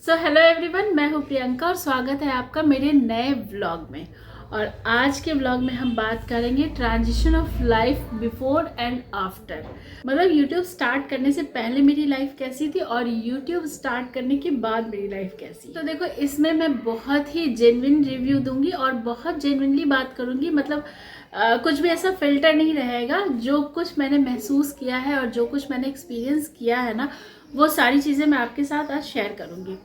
So hello everyone, मैं हूँ प्रियंका और स्वागत है आपका मेरे नए व्लॉग में। और आज के व्लॉग में हम बात करेंगे transition of life before and after. मतलब यूट्यूब स्टार्ट करने से पहले मेरी लाइफ कैसी थी और यूट्यूब स्टार्ट करने के बाद मेरी लाइफ कैसी। तो देखो, इसमें मैं बहुत ही जेन्युइन रिव्यू दूंगी और बहुत जेन्युइनली बात करूंगी। मतलब कुछ भी ऐसा फिल्टर नहीं रहेगा। जो कुछ मैंने महसूस किया है और जो कुछ मैंने एक्सपीरियंस किया है ना, वो सारी चीज़ें मैं आपके साथ आज शेयर करूंगी।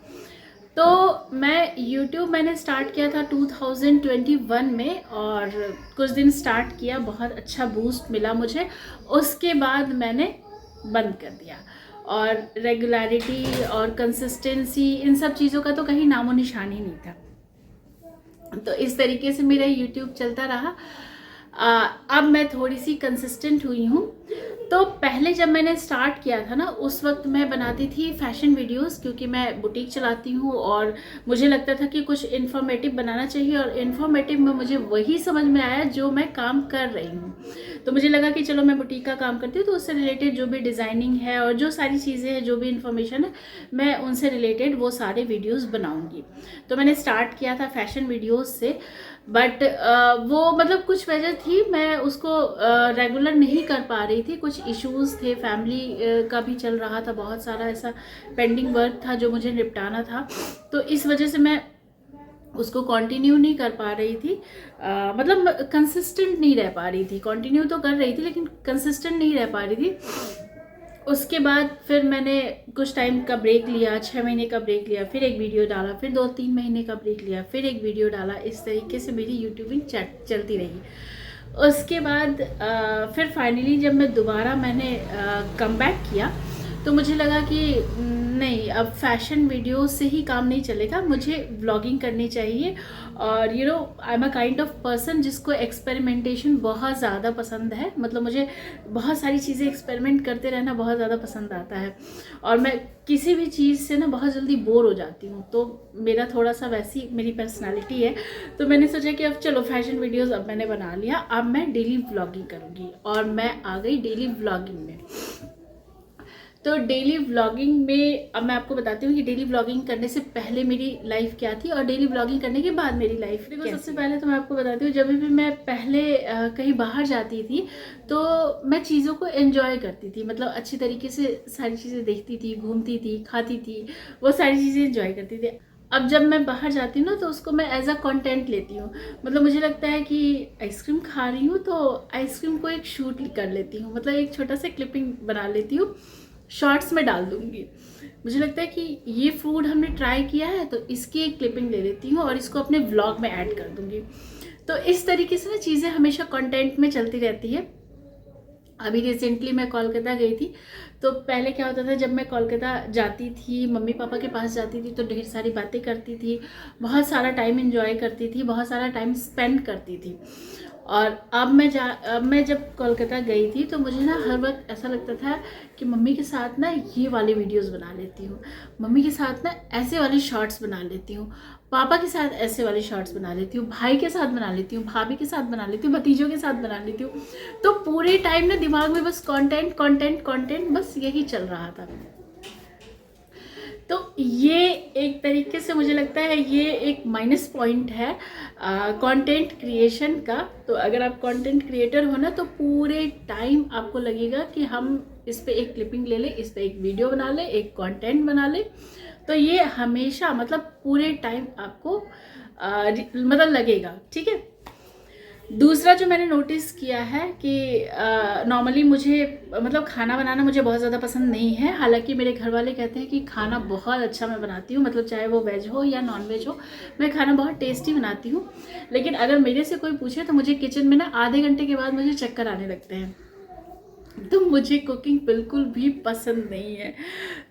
तो मैंने स्टार्ट किया था 2021 में और कुछ दिन स्टार्ट किया, बहुत अच्छा बूस्ट मिला मुझे। उसके बाद मैंने बंद कर दिया और रेगुलरिटी और कंसिस्टेंसी, इन सब चीज़ों का तो कहीं नामो निशान ही नहीं था। तो इस तरीके से मेरा यूट्यूब चलता रहा। अब मैं थोड़ी सी कंसिस्टेंट हुई हूँ। तो पहले जब मैंने स्टार्ट किया था ना, उस वक्त मैं बनाती थी फैशन वीडियोस, क्योंकि मैं बुटीक चलाती हूँ और मुझे लगता था कि कुछ इन्फॉर्मेटिव बनाना चाहिए। और इन्फॉर्मेटिव में मुझे वही समझ में आया जो मैं काम कर रही हूँ। तो मुझे लगा कि चलो मैं बुटीक का काम करती हूँ, तो उससे रिलेटेड जो भी डिज़ाइनिंग है और जो सारी चीज़ें हैं, जो भी इन्फॉर्मेशन है, मैं उनसे रिलेटेड वो सारे वीडियोज़ बनाऊँगी। तो मैंने स्टार्ट किया था फैशन वीडियोज़ से। बट वो मतलब कुछ वजह थी, मैं उसको रेगुलर नहीं कर पा रही थी। कुछ इश्यूज़ थे, फैमिली का भी चल रहा था, बहुत सारा ऐसा पेंडिंग वर्क था जो मुझे निपटाना था। तो इस वजह से मैं उसको कंटिन्यू नहीं कर पा रही थी। मतलब कंसिस्टेंट नहीं रह पा रही थी। कंटिन्यू तो कर रही थी लेकिन कंसिस्टेंट नहीं रह पा रही थी। उसके बाद फिर मैंने कुछ टाइम का ब्रेक लिया, 6 महीने का ब्रेक लिया, फिर एक वीडियो डाला, फिर 2-3 महीने का ब्रेक लिया, फिर एक वीडियो डाला। इस तरीके से मेरी यूट्यूबिंग चलती रही। उसके बाद फिर फाइनली जब मैं दोबारा मैंने कम बैक किया, तो मुझे लगा कि नहीं, अब फैशन वीडियो से ही काम नहीं चलेगा, मुझे व्लॉगिंग करनी चाहिए। और I am a kind of person जिसको एक्सपेरिमेंटेशन बहुत ज़्यादा पसंद है। मतलब मुझे बहुत सारी चीज़ें एक्सपेरिमेंट करते रहना बहुत ज़्यादा पसंद आता है। और मैं किसी भी चीज़ से ना बहुत जल्दी बोर हो जाती हूँ। तो मेरा थोड़ा सा वैसी मेरी पर्सनालिटी है। तो मैंने सोचा कि अब चलो फैशन वीडियोज़ अब मैंने बना लिया, अब मैं डेली व्लॉगिंग करूँगी। और मैं आ गई डेली व्लॉगिंग में। तो डेली व्लॉगिंग में अब मैं आपको बताती हूँ कि डेली व्लॉगिंग करने से पहले मेरी लाइफ क्या थी और डेली व्लॉगिंग करने के बाद मेरी लाइफ। देखो, सबसे पहले तो मैं आपको बताती हूँ, जब भी मैं पहले कहीं बाहर जाती थी तो मैं चीज़ों को एंजॉय करती थी। मतलब अच्छी तरीके से सारी चीज़ें देखती थी, घूमती थी, खाती थी, वो सारी चीज़ें एंजॉय करती थी। अब जब मैं बाहर जाती हूँ ना, तो उसको मैं एज अ कंटेंट लेती हूँ। मतलब मुझे लगता है कि आइसक्रीम खा रही हूँ तो आइसक्रीम को एक शूट कर लेती हूँ, मतलब एक छोटा सा क्लिपिंग बना लेती हूँ, शॉर्ट्स में डाल दूंगी। मुझे लगता है कि ये फूड हमने ट्राई किया है तो इसकी एक क्लिपिंग ले लेती हूँ और इसको अपने व्लॉग में ऐड कर दूंगी। तो इस तरीके से ना चीज़ें हमेशा कंटेंट में चलती रहती है। अभी रिसेंटली मैं कोलकाता गई थी। तो पहले क्या होता था, जब मैं कोलकाता जाती थी, मम्मी पापा के पास जाती थी, तो ढेर सारी बातें करती थी, बहुत सारा टाइम एंजॉय करती थी, बहुत सारा टाइम स्पेंड करती थी। और अब मैं जब कोलकाता गई थी तो मुझे ना हर वक्त ऐसा लगता था कि मम्मी के साथ ना ये वाली वीडियोस बना लेती हूँ, मम्मी के साथ ना ऐसे वाली शॉर्ट्स बना लेती हूँ, पापा के साथ ऐसे वाली शॉर्ट्स बना लेती हूँ, भाई के साथ बना लेती हूँ, भाभी के साथ बना लेती हूँ, भतीजों के साथ बना लेती हूँ। तो पूरे टाइम ना दिमाग में बस कंटेंट कंटेंट कंटेंट, बस यही चल रहा था। तो ये एक तरीके से मुझे लगता है ये एक माइनस पॉइंट है कंटेंट क्रिएशन का। तो अगर आप कंटेंट क्रिएटर हो ना, तो पूरे टाइम आपको लगेगा कि हम इस पे एक क्लिपिंग ले लें, इस पे एक वीडियो बना लें, एक कंटेंट बना लें। तो ये हमेशा मतलब पूरे टाइम आपको मतलब लगेगा, ठीक है। दूसरा जो मैंने नोटिस किया है कि नॉर्मली मुझे मतलब खाना बनाना मुझे बहुत ज़्यादा पसंद नहीं है। हालांकि मेरे घर वाले कहते हैं कि खाना बहुत अच्छा मैं बनाती हूँ, मतलब चाहे वो वेज हो या नॉन वेज हो, मैं खाना बहुत टेस्टी बनाती हूँ। लेकिन अगर मेरे से कोई पूछे तो मुझे किचन में ना आधे घंटे के बाद मुझे चक्कर आने लगते हैं। तो मुझे कुकिंग बिल्कुल भी पसंद नहीं है।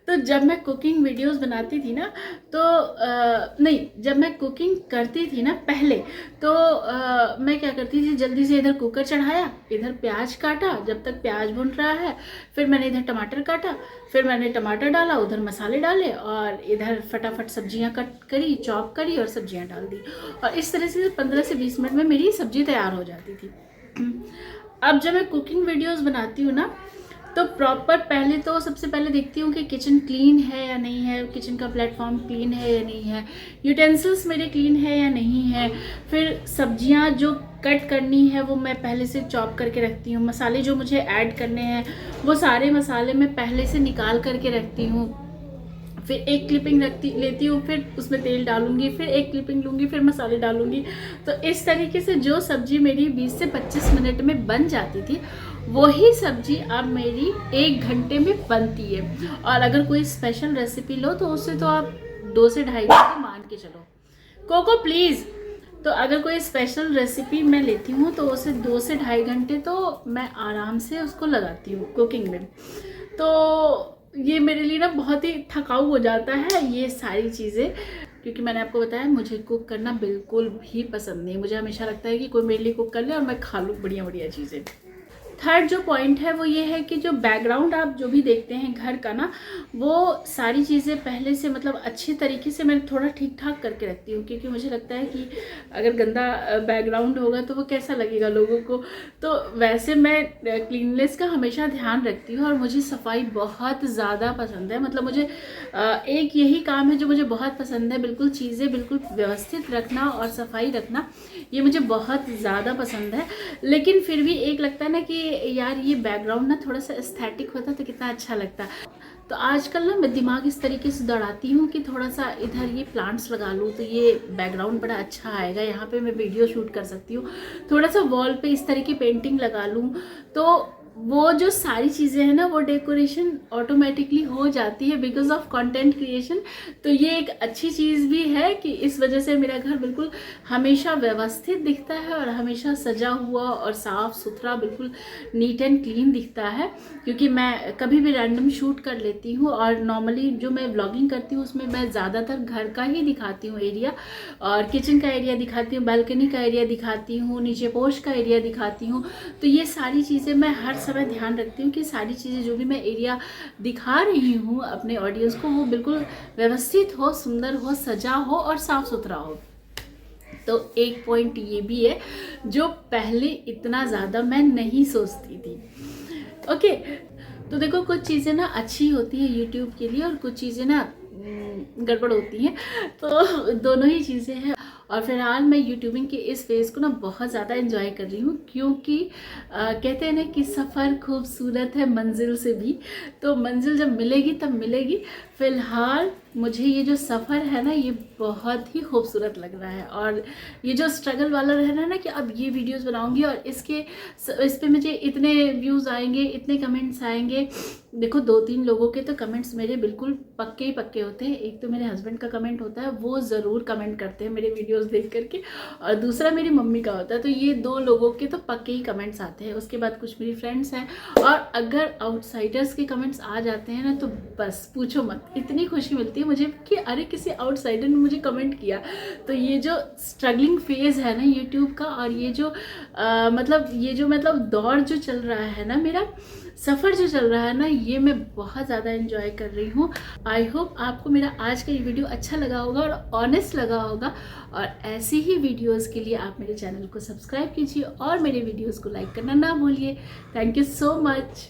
तो जब मैं कुकिंग वीडियोस बनाती थी ना, तो नहीं, जब मैं कुकिंग करती थी ना पहले, तो मैं क्या करती थी, जल्दी से इधर कुकर चढ़ाया, इधर प्याज काटा, जब तक प्याज भुन रहा है फिर मैंने इधर टमाटर काटा, फिर मैंने टमाटर डाला, उधर मसाले डाले और इधर फटाफट सब्जियां कट करी, चॉप करी और सब्जियां डाल दी। और इस तरह से 15 से 20 मिनट में मेरी सब्जी तैयार हो जाती थी। अब जब मैं कुकिंग वीडियोस बनाती हूँ ना, तो प्रॉपर पहले तो सबसे पहले देखती हूँ कि किचन क्लीन है या नहीं है, किचन का प्लेटफॉर्म क्लीन है या नहीं है, यूटेंसिल्स मेरे क्लीन है या नहीं है। फिर सब्जियाँ जो कट करनी है वो मैं पहले से चॉप करके रखती हूँ। मसाले जो मुझे ऐड करने हैं वो सारे मसाले मैं पहले से निकाल करके रखती हूँ। फिर एक क्लिपिंग लेती हूँ, फिर उसमें तेल डालूंगी, फिर एक क्लिपिंग लूँगी, फिर मसाले डालूंगी। तो इस तरीके से जो सब्ज़ी मेरी 20 से 25 मिनट में बन जाती थी वही सब्ज़ी अब मेरी 1 घंटे में बनती है। और अगर कोई स्पेशल रेसिपी लो तो उससे तो आप 2 से ढाई घंटे मान के चलो। कोको प्लीज़। तो अगर कोई स्पेशल रेसिपी मैं लेती हूँ तो उसे 2 से ढाई घंटे तो मैं आराम से उसको लगाती हूँ कुकिंग में। तो ये मेरे लिए ना बहुत ही थकाऊ हो जाता है ये सारी चीज़ें, क्योंकि मैंने आपको बताया मुझे कुक करना बिल्कुल भी पसंद नहीं। मुझे हमेशा लगता है कि कोई मेरे लिए कुक कर ले और मैं खा लूँ बढ़िया बढ़िया चीज़ें। थर्ड जो पॉइंट है वो ये है कि जो बैकग्राउंड आप जो भी देखते हैं घर का ना, वो सारी चीज़ें पहले से मतलब अच्छे तरीके से मैं थोड़ा ठीक ठाक करके रखती हूँ, क्योंकि मुझे लगता है कि अगर गंदा बैकग्राउंड होगा तो वो कैसा लगेगा लोगों को। तो वैसे मैं क्लीननेस का हमेशा ध्यान रखती हूँ और मुझे सफाई बहुत ज़्यादा पसंद है। मतलब मुझे एक यही काम है जो मुझे बहुत पसंद है, बिल्कुल चीज़ें बिल्कुल व्यवस्थित रखना और सफाई रखना, ये मुझे बहुत ज़्यादा पसंद है। लेकिन फिर भी एक लगता है ना कि यार ये बैकग्राउंड ना थोड़ा सा एस्थेटिक होता तो कितना अच्छा लगता। तो आजकल ना मैं दिमाग इस तरीके से दौड़ाती हूँ कि थोड़ा सा इधर ये प्लांट्स लगा लूँ तो ये बैकग्राउंड बड़ा अच्छा आएगा, यहाँ पे मैं वीडियो शूट कर सकती हूँ। थोड़ा सा वॉल पे इस तरह की पेंटिंग लगा लूँ तो वो जो सारी चीज़ें हैं ना वो डेकोरेशन ऑटोमेटिकली हो जाती है बिकॉज ऑफ कंटेंट क्रिएशन। तो ये एक अच्छी चीज़ भी है कि इस वजह से मेरा घर बिल्कुल हमेशा व्यवस्थित दिखता है और हमेशा सजा हुआ और साफ़ सुथरा बिल्कुल नीट एंड क्लीन दिखता है। क्योंकि मैं कभी भी रैंडम शूट कर लेती हूँ और नॉर्मली जो मैं व्लॉगिंग करती हूँ उसमें मैं ज़्यादातर घर का ही दिखाती हूँ एरिया, और किचन का एरिया दिखाती हूँ, बालकनी का एरिया दिखाती हूँ, नीचे पोर्च का एरिया दिखाती हूँ। तो ये सारी चीज़ें मैं हर समय ध्यान रखती हूँ कि सारी चीज़ें जो भी मैं एरिया दिखा रही हूँ अपने ऑडियंस को वो बिल्कुल व्यवस्थित हो, सुंदर हो, सजा हो और साफ़ सुथरा हो। तो एक पॉइंट ये भी है जो पहले इतना ज़्यादा मैं नहीं सोचती थी। ओके, तो देखो कुछ चीज़ें ना अच्छी होती हैं यूट्यूब के लिए और कुछ चीज़ें ना गड़बड़ होती हैं, तो दोनों ही चीज़ें हैं। और फिलहाल मैं यूट्यूबिंग के इस फेज़ को ना बहुत ज़्यादा एंजॉय कर रही हूँ, क्योंकि कहते हैं ना कि सफ़र खूबसूरत है मंजिल से भी। तो मंजिल जब मिलेगी तब मिलेगी। फ़िलहाल मुझे ये जो सफ़र है ना ये बहुत ही खूबसूरत लग रहा है। और ये जो स्ट्रगल वाला रहना है ना कि अब ये वीडियोस बनाऊंगी और इस पे मुझे इतने व्यूज़ आएंगे, इतने कमेंट्स आएंगे। देखो 2-3 लोगों के तो कमेंट्स मेरे बिल्कुल पक्के ही पक्के होते हैं। एक तो मेरे हस्बैंड का कमेंट होता है, वो ज़रूर कमेंट करते हैं मेरे वीडियोस देख करके, और दूसरा मेरी मम्मी का होता है। तो ये 2 लोगों के तो पक्के ही कमेंट्स आते हैं। उसके बाद कुछ मेरी फ्रेंड्स हैं, और अगर आउटसाइडर्स के कमेंट्स आ जाते हैं ना तो बस पूछो मत, इतनी खुशी मिलती है मुझे कि अरे किसी आउटसाइडर ने मुझे कमेंट किया। तो ये जो स्ट्रगलिंग फेज़ है ना यूट्यूब का, और ये जो मतलब दौर जो चल रहा है ना, मेरा सफ़र जो चल रहा है ना, ये मैं बहुत ज़्यादा एंजॉय कर रही हूँ। आई होप आपको मेरा आज का ये वीडियो अच्छा लगा होगा और ऑनेस्ट लगा होगा। और ऐसी ही वीडियोस के लिए आप मेरे चैनल को सब्सक्राइब कीजिए और मेरे वीडियोस को लाइक करना ना भूलिए। Thank you so much.